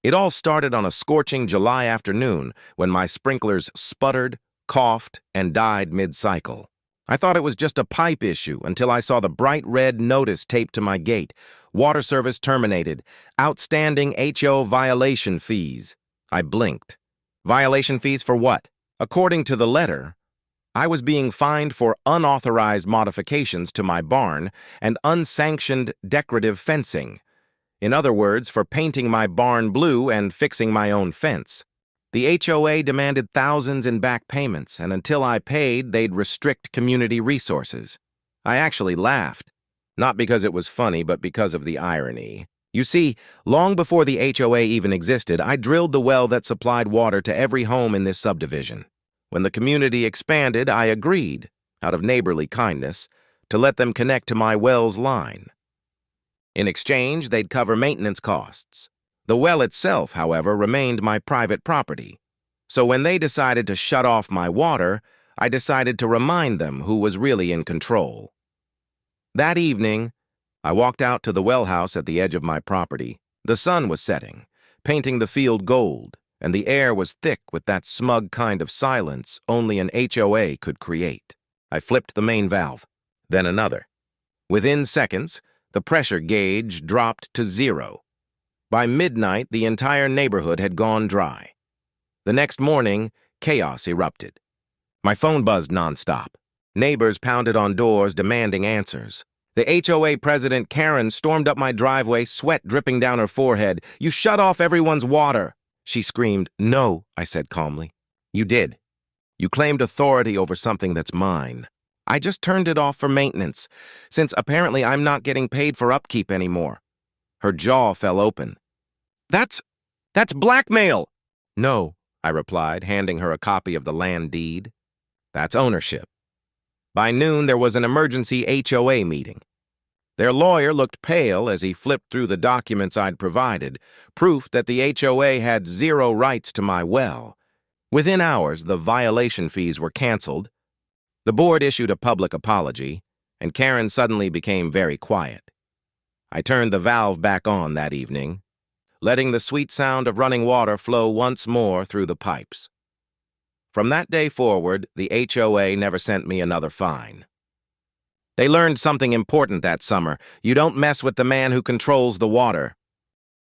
It all started on a scorching July afternoon when my sprinklers sputtered, coughed, and died mid-cycle. I thought it was just a pipe issue until I saw the bright red notice taped to my gate. Water service terminated. Outstanding HO violation fees. I blinked. Violation fees for what? According to the letter, I was being fined for unauthorized modifications to my barn and unsanctioned decorative fencing. In other words, for painting my barn blue and fixing my own fence. The HOA demanded thousands in back payments, and until I paid, they'd restrict community resources. I actually laughed. Not because it was funny, but because of the irony. You see, long before the HOA even existed, I drilled the well that supplied water to every home in this subdivision. When the community expanded, I agreed, out of neighborly kindness, to let them connect to my well's line. In exchange, they'd cover maintenance costs. The well itself, however, remained my private property. So when they decided to shut off my water, I decided to remind them who was really in control. That evening, I walked out to the well house at the edge of my property. The sun was setting, painting the field gold, and the air was thick with that smug kind of silence only an HOA could create. I flipped the main valve, then another. Within seconds, the pressure gauge dropped to 0. By midnight, the entire neighborhood had gone dry. The next morning, chaos erupted. My phone buzzed nonstop. Neighbors pounded on doors demanding answers. The HOA president, Karen, stormed up my driveway, sweat dripping down her forehead. "You shut off everyone's water!" She screamed. "No," I said calmly. "You did. You claimed authority over something that's mine. I just turned it off for maintenance, since apparently I'm not getting paid for upkeep anymore." Her jaw fell open. That's blackmail!" "No," I replied, handing her a copy of the land deed. "That's ownership." By noon, there was an emergency HOA meeting. Their lawyer looked pale as he flipped through the documents I'd provided, proof that the HOA had 0 rights to my well. Within hours, the violation fees were canceled. The board issued a public apology, and Karen suddenly became very quiet. I turned the valve back on that evening, letting the sweet sound of running water flow once more through the pipes. From that day forward, the HOA never sent me another fine. They learned something important that summer. You don't mess with the man who controls the water.